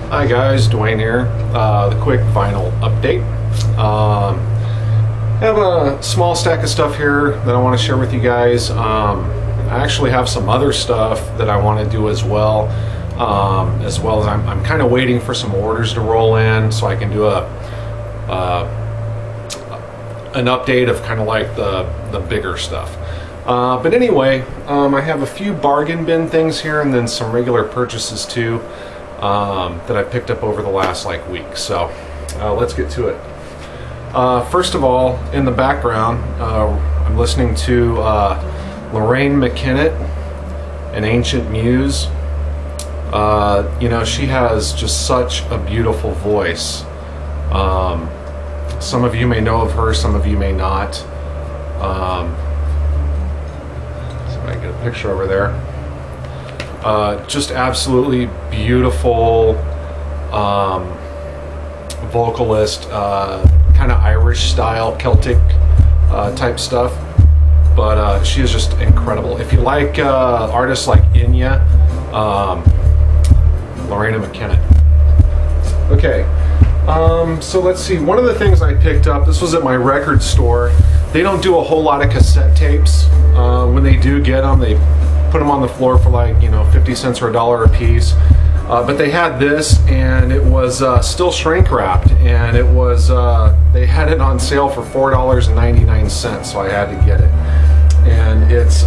Hi guys, Dwayne here. The quick vinyl update. I have a small stack of stuff here that I want to share with you guys. I actually have some other stuff that I want to do as well as I'm kind of waiting for some orders to roll in so I can do an update of kind of like the bigger stuff. But anyway, I have a few bargain bin things here and then some regular purchases too. That I picked up over the last week. So let's get to it. First of all, in the background, I'm listening to Lorraine MacKinnon, an ancient muse. You know, she has just such a beautiful voice. Some of you may know of her, some of you may not. So I get a picture over there. Just absolutely beautiful vocalist, kind of Irish style, Celtic type stuff, but she is just incredible. If you like artists like Inya, Lorraine MacKinnon. Okay, so let's see, one of the things I picked up, this was at my record store. They don't do a whole lot of cassette tapes. When they do get them, they put them on the floor for 50 cents or $1 a piece. But they had this, and it was still shrink wrapped, and it was they had it on sale for $4.99, so I had to get it. And it's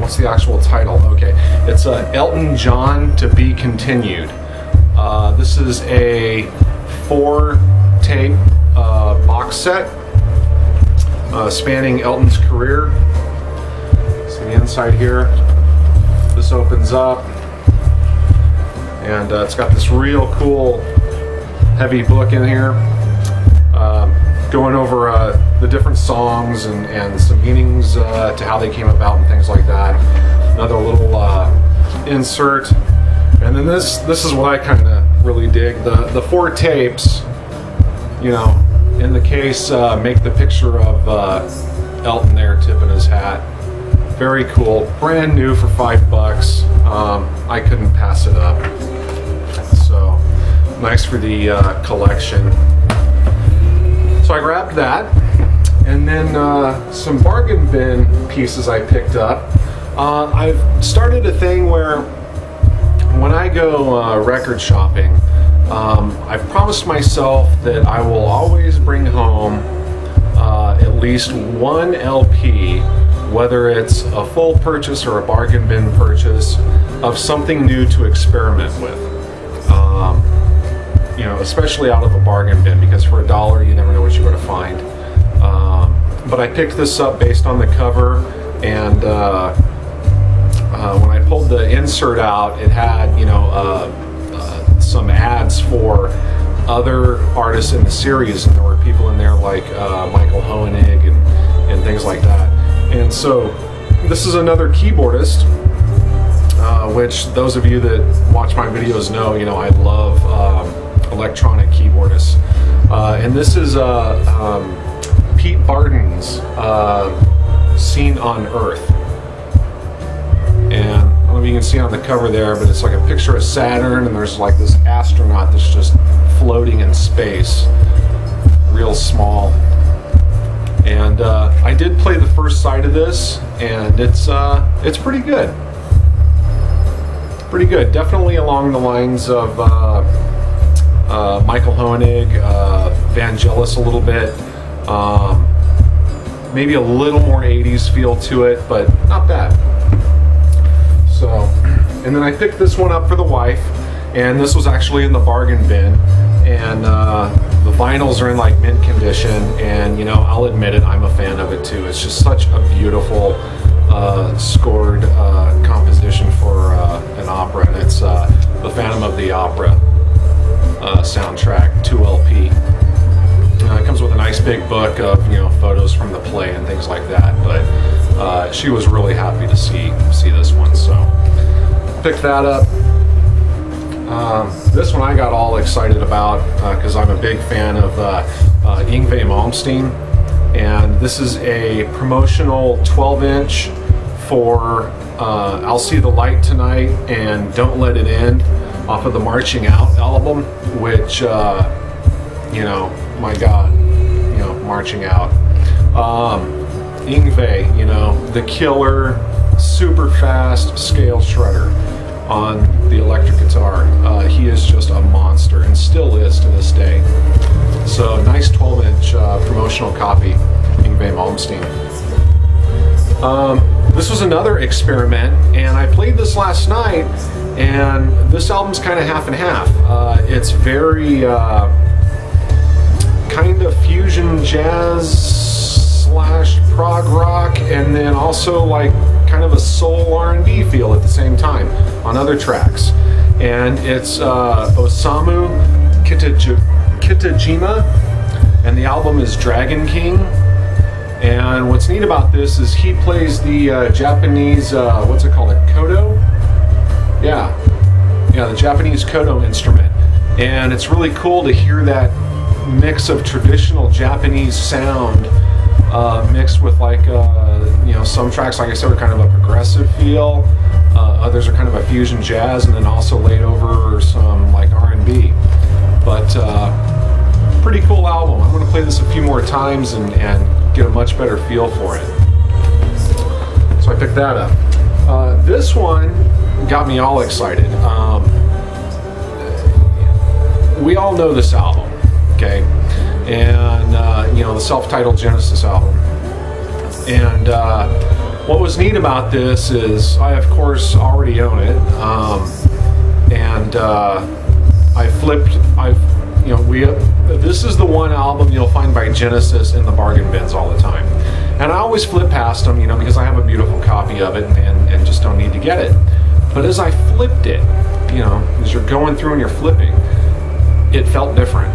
what's the actual title? Okay, it's Elton John To Be Continued. This is a 4-tape box set spanning Elton's career. The inside here, this opens up, and it's got this real cool heavy book in here, going over the different songs and some meanings to how they came about and things like that. Another little insert, and then this is what I kind of really dig. The 4 tapes, you know, in the case make the picture of Elton there tipping his hat. Very cool, brand new for $5. I couldn't pass it up. So nice for the collection. So I grabbed that, and then some bargain bin pieces I picked up. I've started a thing where when I go record shopping, I've promised myself that I will always bring home at least one LP, whether it's a full purchase or a bargain bin purchase, of something new to experiment with. You know, especially out of a bargain bin, because for $1 you never know what you're going to find. But I picked this up based on the cover, and when I pulled the insert out, it had, you know, some ads for other artists in the series, and there were people in there like Michael Hoenig and things like that. And so this is another keyboardist, which those of you that watch my videos know, you know, I love electronic keyboardists. And this is Pete Barton's Scene on Earth. And I don't know if you can see on the cover there, but it's like a picture of Saturn, and there's like this astronaut that's just floating in space, real small. And I did play the first side of this, and it's pretty good. Pretty good. Definitely along the lines of Michael Hoenig, Vangelis a little bit. Maybe a little more 80s feel to it, but not bad. So, and then I picked this one up for the wife, and this was actually in the bargain bin. And the vinyls are in like mint condition, and you know, I'll admit it, I'm a fan of it too. It's just such a beautiful scored composition for an opera, and it's the Phantom of the Opera soundtrack, 2 LP. It comes with a nice big book of, you know, photos from the play and things like that, but she was really happy to see this one, so picked that up. This one I got all excited about because I'm a big fan of Yngwie Malmsteen, and this is a promotional 12-inch for I'll See the Light Tonight and Don't Let It End off of the Marching Out album, which, you know, my God, you know, Marching Out. Yngwie, you know, the killer, super fast scale shredder on the electric guitar. He is just a monster and still is to this day. So nice 12-inch promotional copy, Yngwie Malmsteen. This was another experiment, and I played this last night, and this album's kind of half and half. It's very kind of fusion jazz slash prog rock, and then also like kind of a soul R&B feel at the same time on other tracks. And it's Osamu Kitajima, and the album is Dragon King. And what's neat about this is he plays the Japanese, what's it called, a koto? Yeah, the Japanese koto instrument. And it's really cool to hear that mix of traditional Japanese sound mixed with like, you know, some tracks, like I said, are kind of a progressive feel. Others are kind of a fusion jazz, and then also laid over some like R&B. But pretty cool album. I'm going to play this a few more times and get a much better feel for it. So I picked that up. This one got me all excited. We all know this album, okay? And you know, the self-titled Genesis album. And what was neat about this is I, of course, already own it. And you know, this is the one album you'll find by Genesis in the bargain bins all the time. And I always flip past them, you know, because I have a beautiful copy of it and just don't need to get it. But as I flipped it, you know, as you're going through and you're flipping, it felt different.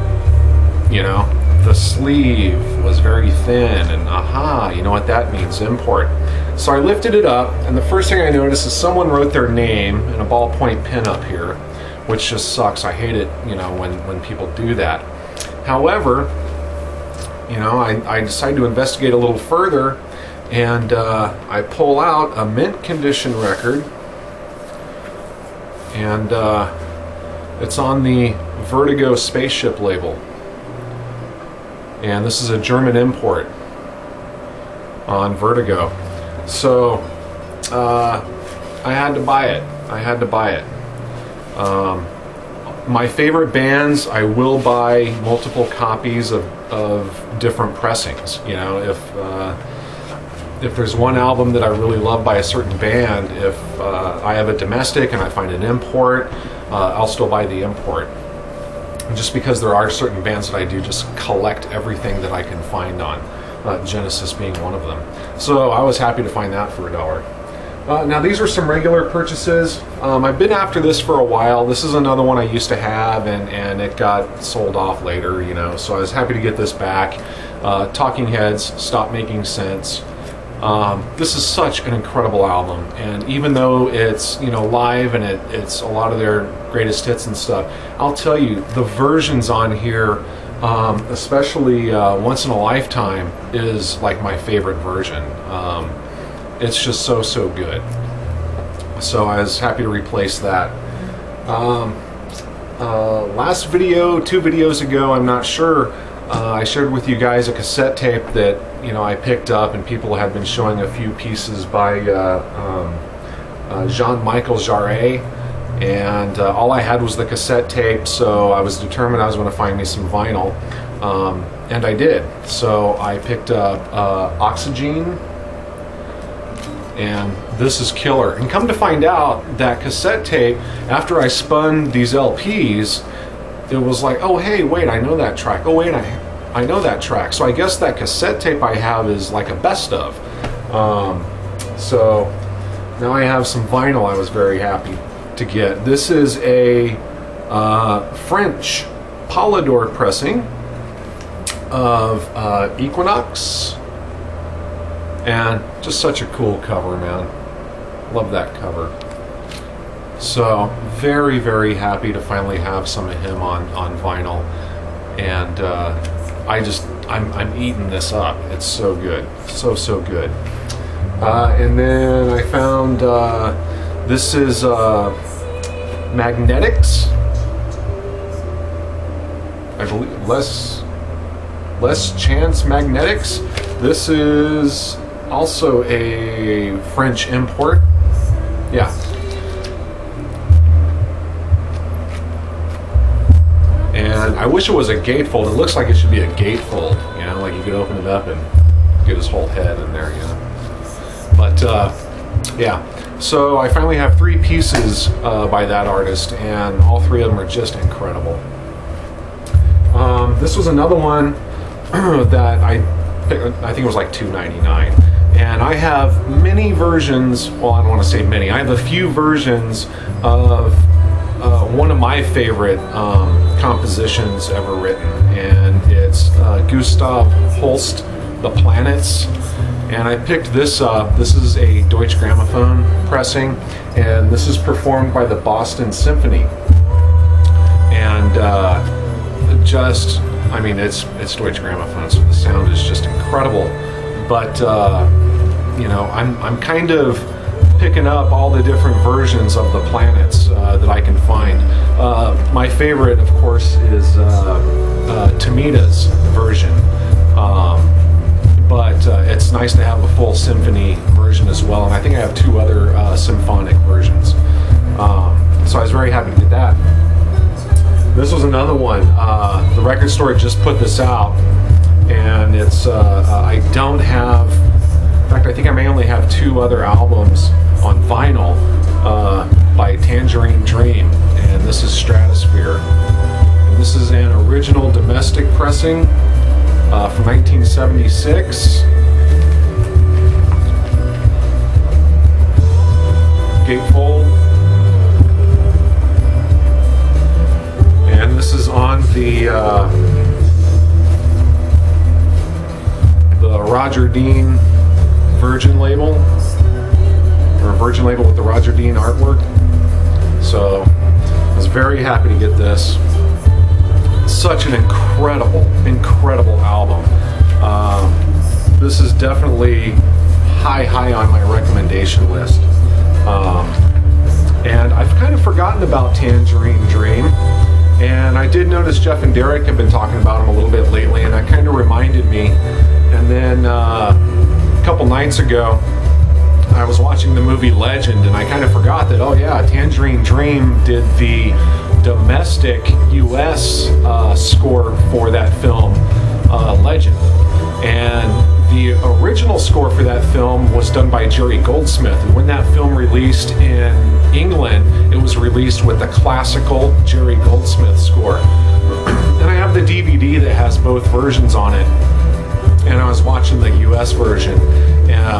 You know, the sleeve was very thin, and aha, you know what that means, import. So I lifted it up, and the first thing I noticed is someone wrote their name in a ballpoint pen up here, which just sucks. I hate it, you know, when people do that. However, you know, I decided to investigate a little further, and I pull out a mint condition record, and it's on the Vertigo Spaceship label. And this is a German import on Vertigo. So I had to buy it. My favorite bands, I will buy multiple copies of different pressings. You know, if there's one album that I really love by a certain band, if I have a domestic and I find an import, I'll still buy the import. Just because there are certain bands that I do just collect everything that I can find on, Genesis being one of them. So I was happy to find that for $1. Now these are some regular purchases. I've been after this for a while. This is another one I used to have, and it got sold off later, you know, so I was happy to get this back. Talking Heads, Stop Making Sense. This is such an incredible album, and even though it's, you know, live and it's a lot of their greatest hits and stuff, I'll tell you, the versions on here, especially Once in a Lifetime, is like my favorite version. It's just so good. So I was happy to replace that. Last video, 2 videos ago, I'm not sure, I shared with you guys a cassette tape that, you know, I picked up, and people had been showing a few pieces by Jean-Michel Jarre, and all I had was the cassette tape, so I was determined I was going to find me some vinyl, and I did. So I picked up Oxygen, and this is killer. And come to find out, that cassette tape, after I spun these LPs, it was like, oh hey, wait, I know that track. Oh wait, I know that track. So I guess that cassette tape I have is like a best of. So now I have some vinyl I was very happy to get. This is a French Polydor pressing of Equinox. And just such a cool cover, man. Love that cover. So very happy to finally have some of him on vinyl, and I'm eating this up. It's so good, so good. And then I found this is Magnetics. I believe Less Chance Magnetics. This is also a French import. Yeah. And I wish it was a gatefold. It looks like it should be a gatefold. You know, like you could open it up and get his whole head in there, you know. But yeah. So I finally have 3 pieces by that artist, and all 3 of them are just incredible. This was another one that I think it was like $2.99, and I have many versions. Well, I don't want to say many. I have a few versions of one of my favorite compositions ever written, and it's Gustav Holst, "The Planets." And I picked this up. This is a Deutsche Grammophon pressing, and this is performed by the Boston Symphony. And just, I mean, it's Deutsche Grammophon, so the sound is just incredible. But you know, I'm kind of picking up all the different versions of the planets that I can find. My favorite, of course, is Tomita's version. But it's nice to have a full symphony version as well, and I think I have 2 other symphonic versions. So I was very happy to get that. This was another one. The record store just put this out, and it's I don't have. In fact, I think I may only have 2 other albums on vinyl by Tangerine Dream, and this is Stratosphere. And this is an original domestic pressing from 1976. Gatefold. And this is on the Roger Dean Virgin label, or Virgin label with the Roger Dean artwork. So I was very happy to get this. Such an incredible album. This is definitely high on my recommendation list. And I've kind of forgotten about Tangerine Dream, and I did notice Jeff and Derek have been talking about him a little bit lately, and that kind of reminded me. And then a couple nights ago, I was watching the movie Legend, and I kind of forgot that, oh yeah, Tangerine Dream did the domestic US score for that film, Legend. And the original score for that film was done by Jerry Goldsmith. And when that film released in England, it was released with the classical Jerry Goldsmith score. And I have the DVD that has both versions on it. And I was watching the US version.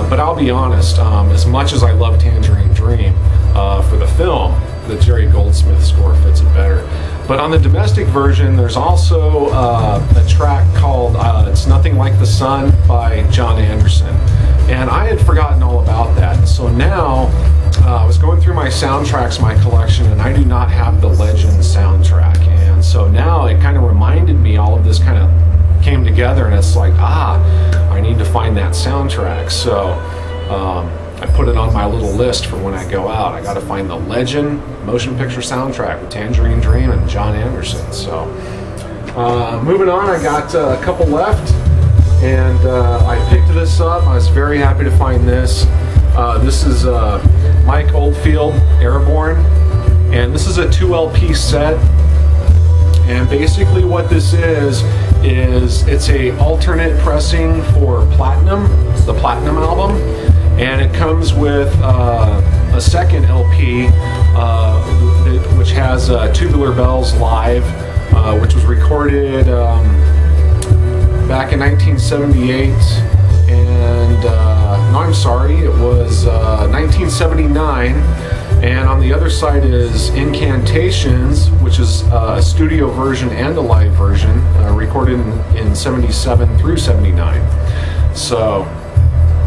But I'll be honest, as much as I love Tangerine Dream for the film, the Jerry Goldsmith score fits it better. But on the domestic version, there's also a track called It's Nothing Like the Sun by John Anderson. And I had forgotten all about that. So now I was going through my soundtracks, my collection, and I do not have the Legend soundtrack. And so now it kind of reminded me, all of this kind of came together, and it's like, I need to find that soundtrack. So I put it on my little list for when I go out. I got to find the Legend motion picture soundtrack with Tangerine Dream and John Anderson. So moving on, I got a couple left, and I picked this up. I was very happy to find this. This is Mike Oldfield, Airborne, and this is a 2 LP set. And basically what this is it's a alternate pressing for Platinum, the Platinum album. And it comes with a second LP, which has Tubular Bells Live, which was recorded back in 1978. And no, I'm sorry, it was 1979. And on the other side is Incantations, which is a studio version and a live version, recorded in 77 through 79. So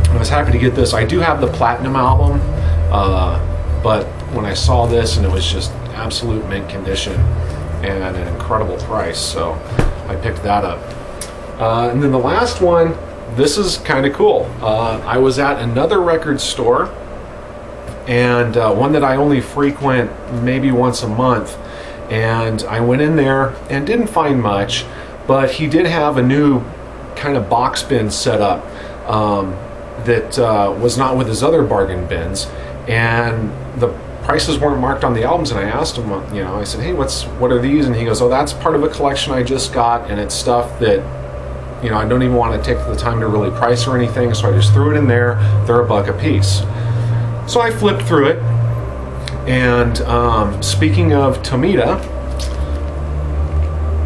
I was happy to get this. I do have the Platinum album, but when I saw this, and it was just absolute mint condition and an incredible price, so I picked that up. And then the last one, this is kind of cool. I was at another record store, and one that I only frequent maybe once a month. And I went in there and didn't find much, but he did have a new kind of box bin set up that was not with his other bargain bins, and the prices weren't marked on the albums. And I asked him, you know, I said, hey, what are these? And he goes, oh, that's part of a collection I just got, and it's stuff that, you know, I don't even want to take the time to really price or anything, so I just threw it in there. They're $1 a piece. So I flipped through it, and speaking of Tomita,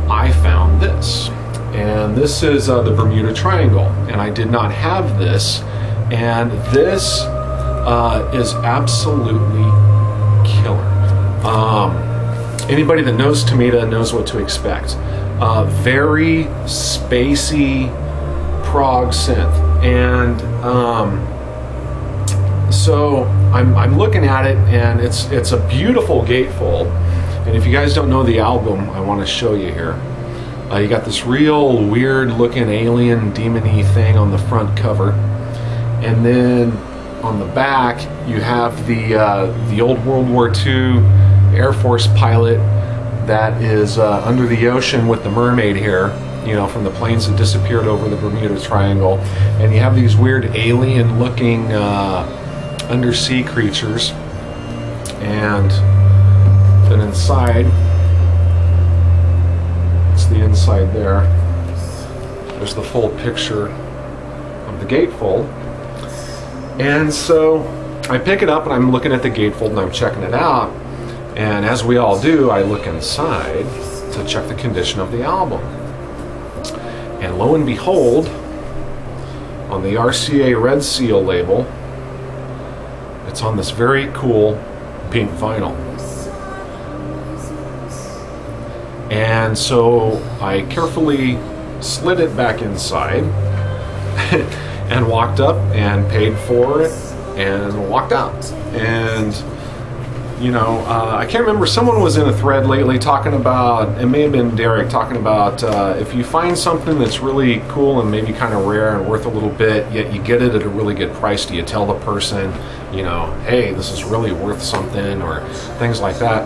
I found this. And this is the Bermuda Triangle, and I did not have this, and this is absolutely killer. Anybody that knows Tomita knows what to expect. Very spacey prog synth, and so I'm looking at it, and it's a beautiful gatefold. And if you guys don't know the album, I want to show you here. You got this real weird looking alien demon-y thing on the front cover, and then on the back you have the old World War II Air Force pilot that is under the ocean with the mermaid here, you know, from the planes that disappeared over the Bermuda Triangle. And you have these weird alien looking undersea creatures, and then inside, it's the inside there, there's the full picture of the gatefold. And so I pick it up and I'm looking at the gatefold and I'm checking it out, and as we all do, I look inside to check the condition of the album, and lo and behold, on the RCA Red Seal label, it's on this very cool pink vinyl. And so I carefully slid it back inside and walked up and paid for it and walked out. And you know, I can't remember, someone was in a thread lately talking about, it may have been Derek, talking about if you find something that's really cool and maybe kind of rare and worth a little bit, yet you get it at a really good price, do you tell the person, you know, hey, this is really worth something, or things like that?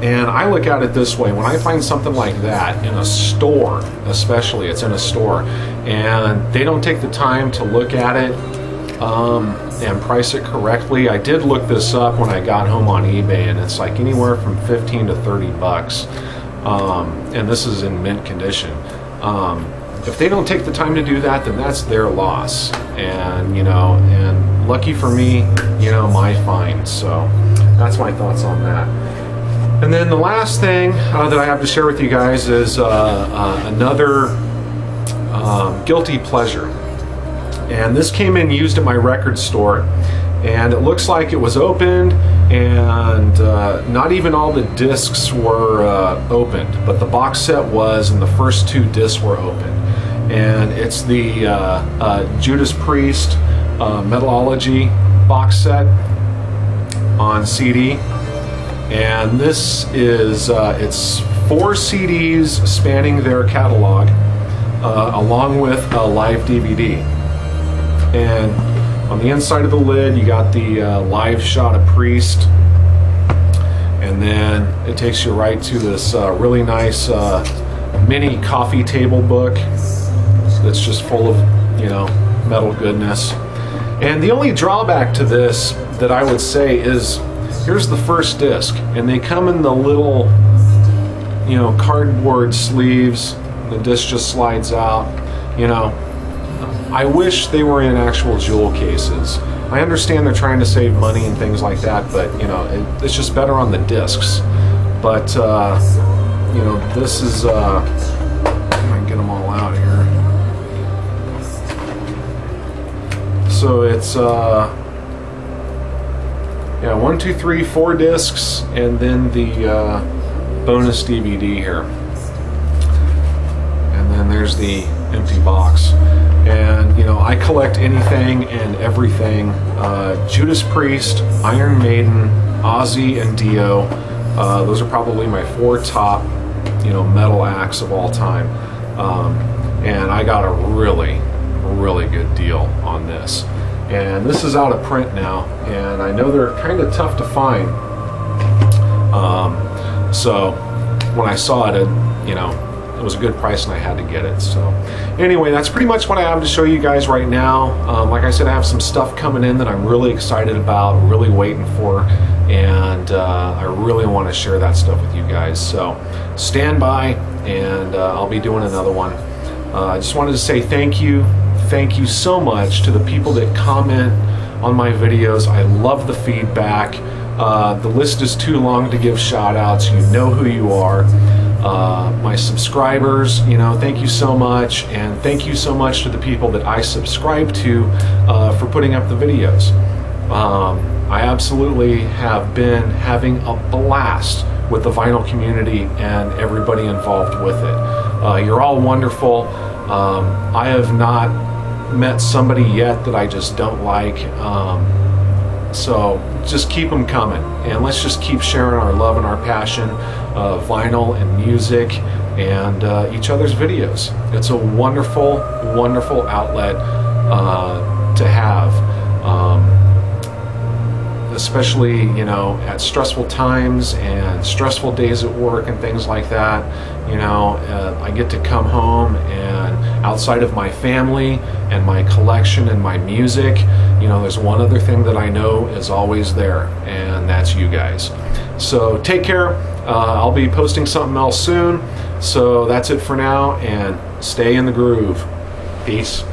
And I look at it this way: when I find something like that in a store, especially, it's in a store, and they don't take the time to look at it and price it correctly. I did look this up when I got home on eBay, and it's like anywhere from 15 to 30 bucks. And this is in mint condition. If they don't take the time to do that, then that's their loss. And, you know, and lucky for me, you know, my find. So that's my thoughts on that. And then the last thing that I have to share with you guys is another guilty pleasure. And this came in used at my record store, and it looks like it was opened, and not even all the discs were opened, but the box set was, and the first 2 discs were opened. And it's the Judas Priest Metallology box set on CD. And this is, it's 4 CDs spanning their catalog, along with a live DVD. And on the inside of the lid, you got the live shot of Priest, and then it takes you right to this really nice mini coffee table book that's just full of, you know, metal goodness. And the only drawback to this that I would say is, here's the first disc, and they come in the little, you know, cardboard sleeves. The disc just slides out, you know. I wish they were in actual jewel cases. I understand they're trying to save money and things like that, but, you know, it's just better on the discs. But, you know, this is, I can get them all out here. So it's, yeah, 1, 2, 3, 4 discs, and then the bonus DVD here. And then there's the empty box. And, you know, I collect anything and everything. Judas Priest, Iron Maiden, Ozzy, and Dio. Those are probably my 4 top, you know, metal acts of all time. And I got a really, really good deal on this. and this is out of print now, and I know they're kind of tough to find. So when I saw it, you know, it was a good price and I had to get it. So anyway, that's pretty much what I have to show you guys right now. Like I said, I have some stuff coming in that I'm really excited about, really waiting for, and I really want to share that stuff with you guys. So stand by, and I'll be doing another one. I just wanted to say thank you so much to the people that comment on my videos. I love the feedback. The list is too long to give shout outs. You know who you are. My subscribers, you know, thank you so much, and thank you so much to the people that I subscribe to for putting up the videos. I absolutely have been having a blast with the vinyl community and everybody involved with it. You're all wonderful. I have not met somebody yet that I just don't like. So just keep them coming, and let's just keep sharing our love and our passion of vinyl and music and each other's videos. It's a wonderful, wonderful outlet to have, especially, you know, at stressful times and stressful days at work and things like that. You know, I get to come home, and outside of my family and my collection and my music, you know, there's one other thing that I know is always there, and that's you guys. So take care. I'll be posting something else soon. So that's it for now, and stay in the groove. Peace.